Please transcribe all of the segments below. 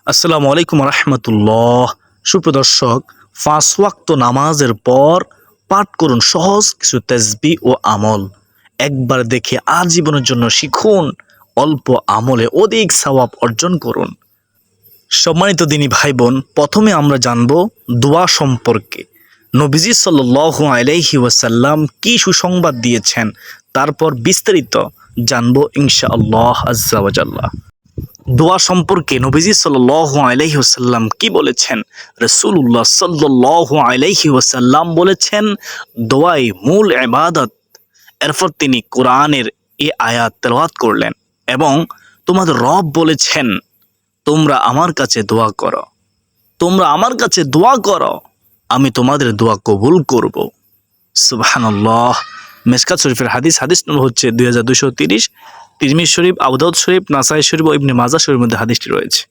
আসসালামু আলাইকুম রহমতুল্লাহ। সুপ্রদর্শক, 5 ওয়াক্ত নামাজের পর পাঠ করুন সহজ কিছু তাসবিহ ও আমল। একবার দেখে আজীবনের জন্য শিখুন, অল্প আমলে অধিক সওয়াব অর্জন করুন। সম্মানিত দিনী ভাই বোন, প্রথমে আমরা জানব দোয়া সম্পর্কে। নবীজি সাল্লাল্লাহু আলাইহি ওয়াসাল্লাম কি সুসংবাদ দিয়েছেন, তারপর বিস্তারিত জানব ইনশাআল্লাহ আজ্জা ওয়া জাল্লা। দোয়া সম্পর্কে নবীজি সাল্লাল্লাহু আলাইহি ওয়াসাল্লাম কি বলেছেন? রাসূলুল্লাহ সাল্লাল্লাহু আলাইহি ওয়াসাল্লাম বলেছেন, দোয়াই মূল ইবাদত। এরপর তিনি কোরআনের এই আয়াত তেলাওয়াত করলেন এবং তোমাদের রব বলেছেন, তোমরা আমার কাছে দোয়া করো, তোমরা আমার কাছে দোয়া করো, আমি তোমাদের দোয়া কবুল করব। সুবহানাল্লাহ। মিশকাত শরীফের হাদিস নম্বর হচ্ছে 2230, তিরমিজি শরীফ, আবু দাউদ শরীফ, নাসাই শরীফ ও ইবনে মাজাহ শরীফের মধ্যে হাদিসটি রয়েছে।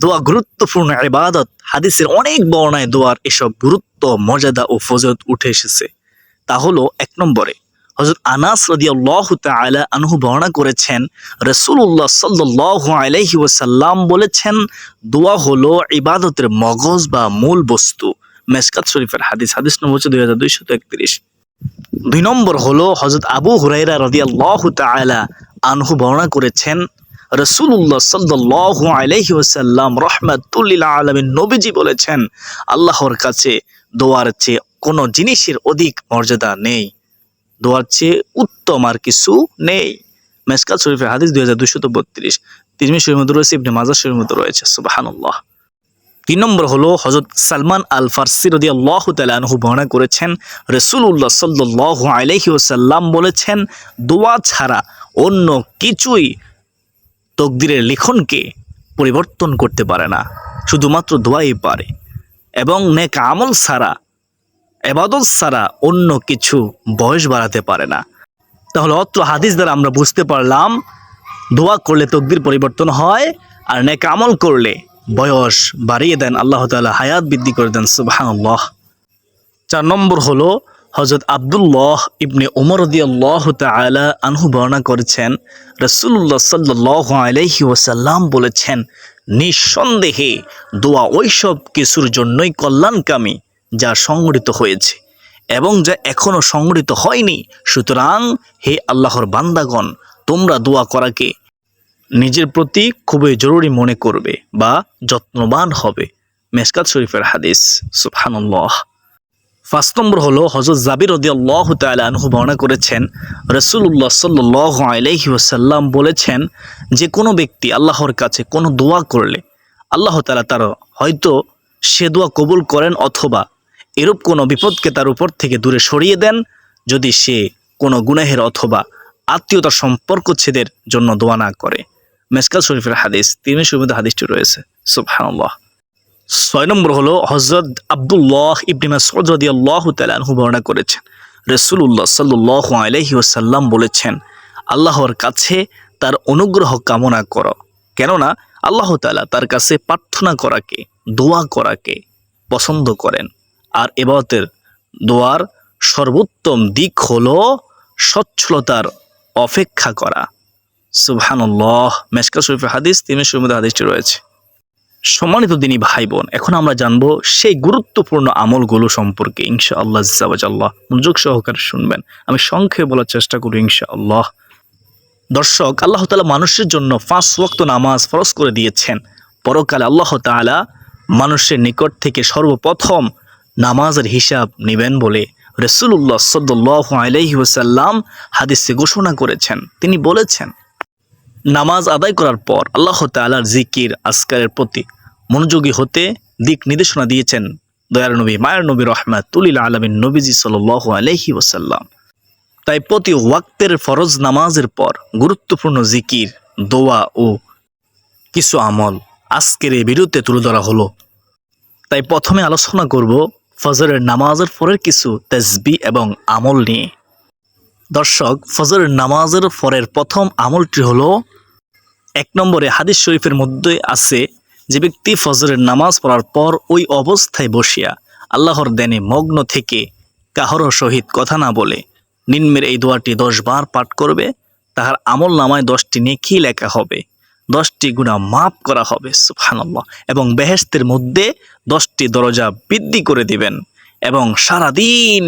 দোয়া গুরুত্বপূর্ণ ইবাদত। হাদিসের অনেক বর্ণায় দোয়ার এসব গুরুত্ব, মর্যাদা ও ফজিলত উঠে এসেছে। তা হলো, 1 নম্বরে হযরত আনাস রাদিয়াল্লাহু তাআলা আনহু বর্ণনা করেছেন, রাসূলুল্লাহ সাল্লাল্লাহু আলাইহি ওয়াসাল্লাম বলেছেন, দোয়া হলো ইবাদতের মগজ বা মূল বস্তু। মিশকাত শরীফের হাদিস নম্বর হচ্ছে 2231। 2 নম্বর হলো হযরত আবু হুরায়রা রাদিয়াল্লাহু তাআলা আনহু বর্ণনা করেছেন, রাসূলুল্লাহ সাল্লাল্লাহু আলাইহি ওয়াসাল্লাম রাহমাতুল লিল আলামিন নবীজি বলেছেন, আল্লাহর কাছে দোয়ার চেয়ে কোনো জিনিসের অধিক মর্যাদা নেই, দোয়ার চেয়ে উত্তম আর কিছু নেই। মিশকাত শরীফের হাদিস 2232, তিরমিজি শরীফের মধ্যে রয়েছে, ইবনে মাজাহ শরীফের মধ্যে রয়েছে। সুবহানাল্লাহ। 3 নম্বর হলো হযরত সালমান আল ফারসি রাদিয়াল্লাহু তাআলা আনহু বর্ণনা করেছেন, রাসূলুল্লাহ সাল্লাল্লাহু আলাইহি ওয়াসাল্লাম বলেছেন, দোয়া ছাড়া অন্য কিছুই তকদিরের লিখনকে পরিবর্তন করতে পারে না, শুধুমাত্র দোয়াই পারে। এবং নেক আমল ছাড়া, ইবাদত ছাড়া অন্য কিছু বয়স বাড়াতে পারে না। তাহলে অত্র হাদিস দ্বারা আমরা বুঝতে পারলাম, দোয়া করলে তকদির পরিবর্তন হয়, আর নেক আমল করলে বয়স বাড়িয়ে দেন আল্লাহ তাআলা, হায়াত বৃদ্ধি করে দেন। সুবহানাল্লাহ। 4 নম্বর হলো হযরত আব্দুল্লাহ ইবনে উমর রাদিয়াল্লাহু তাআলা আনহু বর্ণনা করেছেন, রাসূলুল্লাহ সাল্লাল্লাহু আলাইহি ওয়াসাল্লাম বলেছেন, নিঃসন্দেহে দোয়া ওইসব কিছুর জন্যই কল্যাণকামী যা সংগঠিত হয়েছে এবং যা এখনো সংগঠিত হয়নি। সুতরাং হে আল্লাহর বান্দাগণ, তোমরা দোয়া করাকে নিজের প্রতি খুবই জরুরি মনে করবে বা যত্নবান হবে। মিশকাত শরীফের হাদিস। সুবহানাল্লাহ। 5 নম্বর হলো হযরত জাবির রাদিয়াল্লাহু তাআলা আনহু বর্ণনা করেছেন, রাসূলুল্লাহ সাল্লাল্লাহু আলাইহি ওয়াসাল্লাম বলেছেন, যে কোনো ব্যক্তি আল্লাহর কাছে কোনো দোয়া করলে আল্লাহ তাআলা তার হয়তো সে দোয়া কবুল করেন অথবা এরূপ কোনো বিপদকে তার উপর থেকে দূরে সরিয়ে দেন, যদি সে কোনো গুনাহের অথবা আত্মীয়তার সম্পর্কচ্ছেদের জন্য দোয়া না করে। মিশকাত শরীফের হাদিস, তিরমিজি শরীফের মধ্যে হাদিসটি রয়েছে। সুবহানাল্লাহ। 6 নম্বর হলো হযরত আব্দুল্লাহ ইবনে মাসউদ রাদিয়াল্লাহু তাআলা আনহু বর্ণনা করেছেন, রাসূলুল্লাহ সাল্লাল্লাহু আলাইহি ওয়াসাল্লাম বলেছেন, আল্লাহর কাছে তার অনুগ্রহ কামনা করো, কেননা আল্লাহ তাআলা তার কাছে প্রার্থনা করাকে, দোয়া করাকে পছন্দ করেন। আর ইবাদতের দোয়ার সর্বোত্তম দিক হলো সচ্ছলতার অপেক্ষা করা। সুবহানাল্লাহ। মিশকাত শরীফের হাদিস, তিরমিজি শরীফের মধ্যে হাদিসটি রয়েছে। সম্মানিত দিনী ভাই বোন, এখন আমরা জানবো সেই গুরুত্বপূর্ণ আমলগুলো সম্পর্কে ইনশাআল্লাহ আজ্জা ওয়া জাল্লা। মনোযোগ সহকারে শুনবেন, আমি সংক্ষেপে বলার চেষ্টা করি ইনশাআল্লাহ। দর্শক, আল্লাহ তাআলা মানুষের জন্য 5 ওয়াক্ত নামাজ ফরজ করে দিয়েছেন। পরকালে আল্লাহ তাআলা মানুষের নিকট থেকে সর্বপ্রথম নামাজের হিসাব নেবেন বলে রাসূলুল্লাহ সাল্লাল্লাহু আলাইহি ওয়াসাল্লাম হাদিসে ঘোষণা করেছেন। তিনি বলেছেন, নামাজ আদায় করার পর আল্লাহ তাআলার জিকির আজকারের প্রতি মনোযোগী হতে দিক নির্দেশনা দিয়েছেন দয়ার নবী, মায়ের নবী, রাহমাতুল লিল আলামিন নবীজি সাল্লাল্লাহু আলাইহি ওয়াসাল্লাম। তাই প্রতি ওয়াক্তের ফরজ নামাজের পর গুরুত্বপূর্ণ জিকির, দোয়া ও কিছু আমল আজকের এই ভিডিওতে তুলে ধরা হলো। তাই প্রথমে আলোচনা করব ফজরের নামাজের পরের কিছু তাসবিহ এবং আমল নিয়ে। দর্শক, ফজরের নামাজের পরের প্রথম আমলটি হলো, 1 নম্বরে হাদিস শরীফের মধ্যে আছে, যে ব্যক্তি ফজরের নামাজ পড়ার পর ওই অবস্থায় বসিয়া আল্লাহর ধ্যানে মগ্ন থেকে কাহারও সহিত কথা না বলে নিম্নের এই দোয়াটি 10 বার পাঠ করবে, তাহার আমল নামায় 10টি নেকি লেখা হবে। 10টি গুনাহ মাফ করা হবে সুবহানাল্লাহ, এবং বেহেশতের মধ্যে 10টি দরজা বৃদ্ধি করে দিবেন, এবং সারাদিন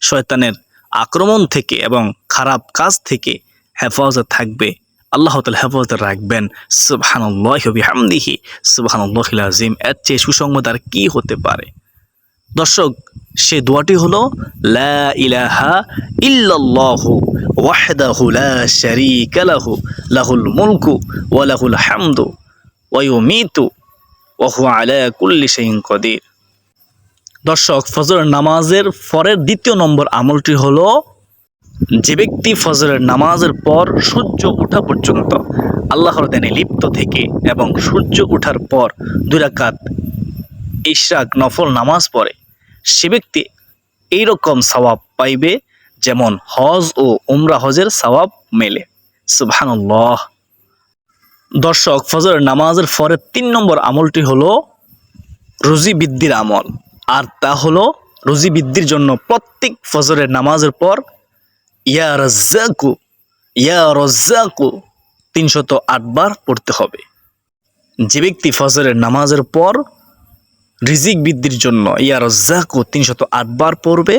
শয়তানের আক্রমণ থেকে এবং খারাপ কাজ থেকে হেফাজত থাকবে। আল্লাহ তাআলা হেফাজত রাখবেন। সুবহানাল্লাহি ওয়া বিহামদিহি সুবহানাল্লাহিল আযীম। এর চেয়ে সুসংবাদ আর কি হতে পারে? দর্শক, সে দোয়াটি হলো লা ইলাহা ইল্লাল্লাহু ওয়াহদাহু লা শারীকা লাহু লাহুল মুলকু ওয়া লাহুল হামদু ওয়া ইউমীতু ওয়া হুয়া আলা কুল্লি শাইইন কাদির। দর্শক, ফজরের নামাজের পরের দ্বিতীয় নম্বর আমলটি হলো, যে ব্যক্তি ফজরের নামাজের পর সূর্য ওঠা পর্যন্ত আল্লাহর ধ্যানে লিপ্ত থেকে এবং সূর্য ওঠার পর 2 রাকাত ইশরাক নফল নামাজ পড়ে, সে ব্যক্তি এইরকম সওয়াব পাইবে যেমন হজ ও উমরা হজের সওয়াব মেলে। সুবহানাল্লাহ। দর্শক, ফজরের নামাজের পরে 3 নম্বর আমলটি হলো রুজি বৃদ্ধির আমল, আর তা হলো রুজি বৃদ্ধির জন্য প্রত্যেক ফজরের নামাজের পর ইয়া রাজ্জাকু ইয়া রাজ্জাকু 308 বার পড়তে হবে। যে ব্যক্তি ফজরের নামাজের পর রিজিক বৃদ্ধির জন্য ইয়া রাজ্জাকু 308 বার পড়বে,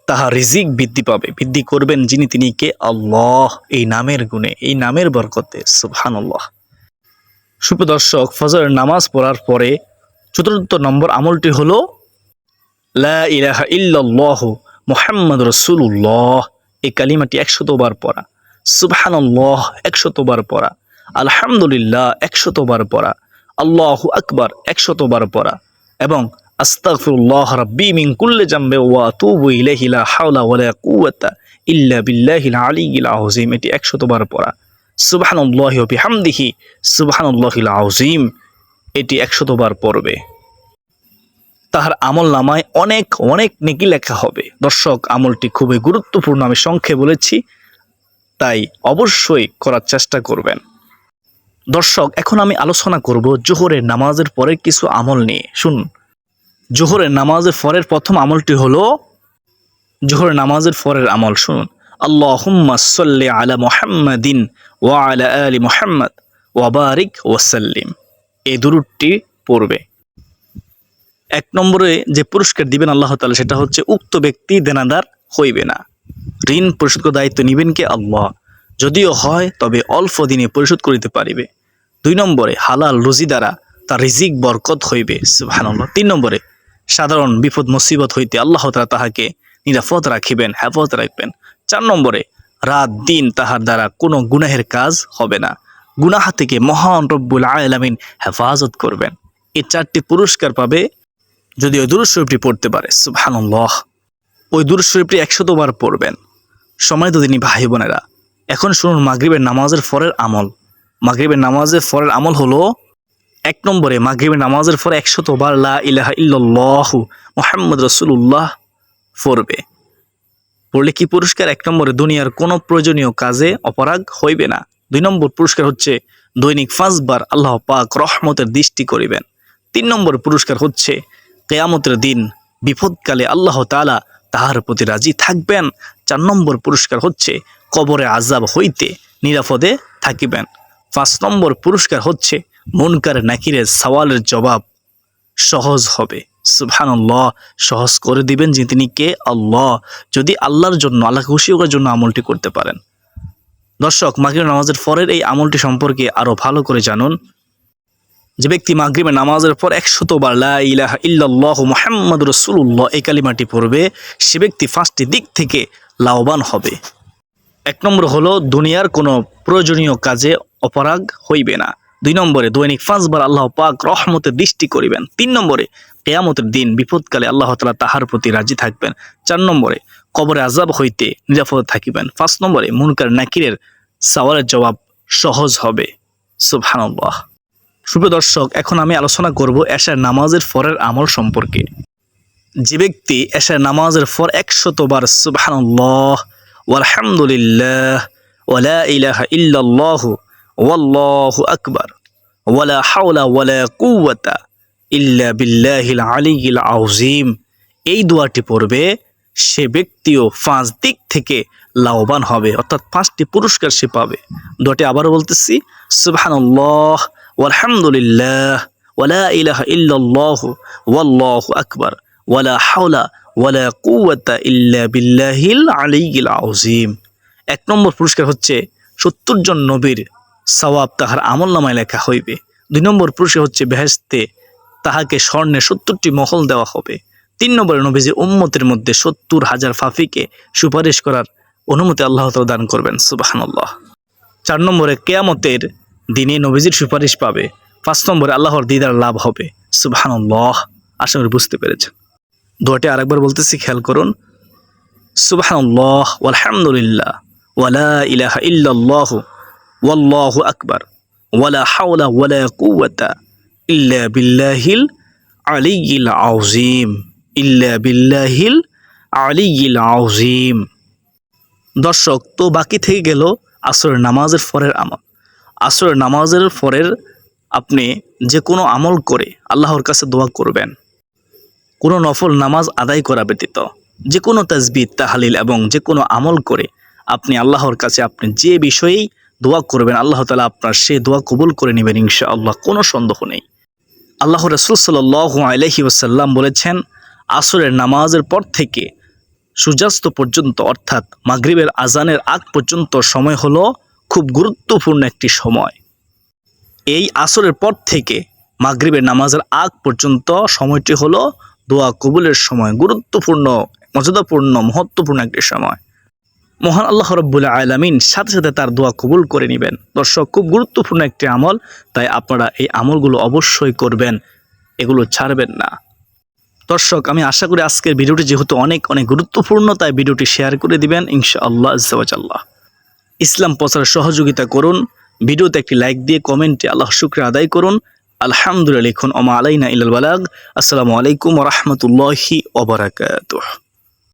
তাহার রিজিক বৃদ্ধি পাবে। বৃদ্ধি করবেন যিনি, তিনি কে? আল্লাহ। এই নামের গুণে, এই নামের বরকতে। সুবহানাল্লাহ। সুপ্রিয় দর্শক, ফজরের নামাজ পড়ার পরে 4র্থ নম্বর আমলটি হলো লা ইলাহা ইল্লাল্লাহু মুহাম্মাদুর রাসূলুল্লাহ। এই কালিমাটি 100 বার পড়া, সুবহানাল্লাহ 100 বার পড়া, আলহামদুলিল্লাহ 100 বার পড়া, আল্লাহু আকবার 100 বার পড়া, এবং আস্তাগফিরুল্লাহ রাব্বি মিন কুল্লি জামবি ওয়া আতুবু ইলাইহি লা হাওলা ওয়ালা কুওয়াতা ইল্লা বিল্লাহিল আলিয়্যিল আযীম। এটি 100 বার পড়া। সুবহানাল্লাহি ওয়া বিহামদিহি সুবহানাল্লাহিল আযীম। এটি 100 বার পড়বে। তাহার আমল নামায় অনেক অনেক নেকি লেখা হবে। দর্শক, আমলটি খুবই গুরুত্বপূর্ণ, আমি সংক্ষেপে বলেছি, তাই অবশ্যই করার চেষ্টা করবেন। দর্শক, এখন আমি আলোচনা করব জোহরের নামাজের পরের কিছু আমল নিয়ে। শুনুন, জোহরের নামাজের পরের প্রথম আমলটি হলো, জোহরের নামাজের পরের আমল শুনুন, আল্লাহুম্মা সাল্লি আলা মুহাম্মাদিন ওয়া আলা আলি মুহাম্মাদ ওয়া বারিক ওয়া সাল্লিম। এই দুরূদটি পড়বে। 1 নম্বরে যে পুরস্কার দিবেন আল্লাহ তাআলা, সেটা হচ্ছে উক্ত ব্যক্তি দেনাদার হইবে না। ঋণ পরিশোধ করার দায়িত্ব নিবেন কে? আল্লাহ। যদিও হয় তবে অল্প দিনে পরিশোধ করিতে পারিবে। 2 নম্বরে হালাল রুজি দ্বারা তার রিজিক বরকত হইবে। সুবহানাল্লাহ। 3 নম্বরে সাধারণ বিপদ মুসিবত হইতে আল্লাহ তাআলা তাহাকে নিরাপদ রাখিবেন, হেফাজত রাখবেন। 4 নম্বরে রাত দিন তাহার দ্বারা কোনো গুনাহের কাজ হবে না, গুনাহ থেকে মহান রব্বুল আলামিন হেফাজত করবেন। এই 4টি পুরস্কার পাবে যদি ওই দুরূদ শরীফটি পড়তে পারে। সুবহানাল্লাহ। ওই দুরূদ শরীফটি 100 বার পড়বেন। সম্মানিত দিনী ভাই বোনেরা, এখন শুনুন মাগরিবের নামাজের পরের আমল। মাগরিবের নামাজের পরের আমল হলো, 1 নম্বরে মাগরিবের নামাজের পরে 100 বার লা ইলাহা ইল্লাল্লাহু মুহাম্মাদুর রাসূলুল্লাহ পড়বে। পড়লে কি পুরস্কার? 1 নম্বরে দুনিয়ার কোনো প্রয়োজনীয় কাজে অপরাগ হইবে না। 2 নম্বর পুরস্কার হচ্ছে দৈনিক 5 বার আল্লাহ পাক রহমতের দৃষ্টি করিবেন। 3 নম্বর পুরস্কার হচ্ছে কিয়ামতের দিন বিপদকালে আল্লাহ তাআলা তাহার প্রতি রাজি থাকবেন। 4 নম্বর পুরস্কার হচ্ছে কবরে আযাব হইতে নিরাপদে থাকিবেন। 5 নম্বর পুরস্কার হচ্ছে মুনকার নাকিরের সওয়ালের জবাব সহজ হবে। সুবহানাল্লাহ। সহজ করে দিবেন যে তিনি কে? আল্লাহ। যদি আল্লাহর জন্য, আল্লাহকে খুশি করার জন্য আমলটি করতে পারেন। দর্শক, মাগরিব নামাজের পরের এই আমলটি সম্পর্কে আরো ভালো করে জানুন। যে ব্যক্তি মাগরিবের নামাজের পর 100 বার লা ইলাহা ইল্লাল্লাহু মুহাম্মাদুর রাসূলুল্লাহ এই কালিমাটি পড়বে, সে ব্যক্তি 5টি দিক থেকে লাভবান হবে। 1 নম্বর হলো দুনিয়ার কোনো প্রয়োজনীয় কাজে অপরাগ হইবে না। 2 নম্বরে দৈনিক 5 বার আল্লাহ পাক রহমতের দৃষ্টি করিবেন। 3 নম্বরে কিয়ামতের দিন বিপদকালে আল্লাহ তাআলা তাহার প্রতি রাজি থাকবেন। 4 নম্বরে কবরে আযাব হইতে নিরাপদে থাকিবেন। 5 নম্বরে মুনকার নাকিরের সওয়ালের জবাব সহজ হবে। সুবহানাল্লাহ। সুপ্রিয় দর্শক, এখন আমি আলোচনা করব এশার নামাজের পরের আমল সম্পর্কে। যে ব্যক্তি এশার নামাজের পর 100 বার সুবহানাল্লাহ ওয়ালহামদুলিল্লাহ ওয়া লা ইলাহা ইল্লাল্লাহু ওয়াল্লাহু আকবার ওয়া লা হাওলা ওয়া লা কুওয়াতা ইল্লা বিল্লাহিল আলিয়্যিল আযীম এই দোয়াটি পড়বে, সে ব্যক্তিও 5 দিক থেকে লাভবান হবে, অর্থাৎ 5টি পুরস্কার সে পাবে। দোয়াটি আবারও বলতেছি, সুবহানাল্লাহ ওয়ালহামদুলিল্লাহ ওয়ালা ইলাহা ইল্লাল্লাহু ওয়াল্লাহু আকবার ওয়ালা হাওলা ওয়ালা কুওয়াতা ইল্লা বিল্লাহিল আলিয়্যিল আযীম। 1 নম্বর পুরস্কার হচ্ছে 70 জন নবীর সওয়াব তাহার আমলনামায় লেখা হইবে। 2 নম্বর পুরস্কার হচ্ছে বেহেশতে তাহাকে স্বর্ণে 70টি মহল দেওয়া হবে। 3 নম্বরে নবীজির উম্মতের মধ্যে 70,000 পাপীকে সুপারিশ করার অনুমতি আল্লাহ তাআলা দান করবেন, সুবহানাল্লাহ। 4 নম্বরে কিয়ামতের দিনে নবীজির সুপারিশ পাবে। 5 নম্বরে আল্লাহর দিদার লাভ হবে, সুবহানাল্লাহ। আশা করি বুঝতে পেরেছেন। দোয়াটি আরেকবার বলতেছি, খেয়াল করুন, সুবহানাল্লাহ ওয়ালহামদুলিল্লাহ ওয়ালা ইলাহা ইল্লাল্লাহু ওয়াল্লাহু আকবার ওয়ালা হাওলা ওয়ালা কুওয়াতা ইল্লা বিল্লাহিল আলিয়্যিল আযীম ইল্লা বিল্লাহিল আলিয়্যিল আযীম। দর্শক, তো বাকি থেকে গেল আসরের নামাজের পরের আমল। আসরের নামাজের পরের আপনি যে কোনো আমল করে আল্লাহর কাছে দোয়া করবেন, কোনো নফল নামাজ আদায় করা ব্যতীত যে কোনো তাসবিহ তাহলিল এবং যে কোনো আমল করে আপনি আল্লাহর কাছে আপনি যে বিষয়েই দোয়া করবেন, আল্লাহ তাআলা আপনার সেই দোয়া কবুল করে নেবেন ইনশাআল্লাহ, কোনো সন্দেহ নেই। আল্লাহ রাসূল সাল্লাল্লাহু আলাইহি ওয়াসাল্লাম বলেছেন, আসরের নামাজের পর থেকে সূর্যাস্ত পর্যন্ত অর্থাৎ মাগরিবের আজানের আগ পর্যন্ত সময় হলো খুব গুরুত্বপূর্ণ একটি সময়। এই আসরের পর থেকে মাগরিবের নামাজের আগ পর্যন্ত সময়টি হলো দোয়া কবুলের সময়, গুরুত্বপূর্ণ, মর্যাদাপূর্ণ, মহত্বপূর্ণ একটি সময়। মহান আল্লাহ রাব্বুল আলামিন সাথে সাথে তার দোয়া কবুল করে নেবেন। দর্শক, খুব গুরুত্বপূর্ণ একটি আমল, তাই আপনারা এই আমলগুলো অবশ্যই করবেন, এগুলো ছাড়বেন না। দর্শক, আমি আশা করি আজকের ভিডিওটি যেহেতু অনেক গুরুত্বপূর্ণ, তাই ভিডিওটি শেয়ার করে দিবেন ইনশাআল্লাহ আজ্জা ওয়া জাল্লাহ। ইসলাম প্রচারে সহযোগিতা করুন, ভিডিওতে একটি লাইক দিয়ে কমেন্টে আল্লাহর শুকরিয়া আদায় করুন। আলহামদুলিল্লাহ লিখুন, ওমা আলাইনা ইল্লাল বালাগ। আসসালামু আলাইকুম ওয়া রাহমাতুল্লাহি ওয়া বারাকাতুহু।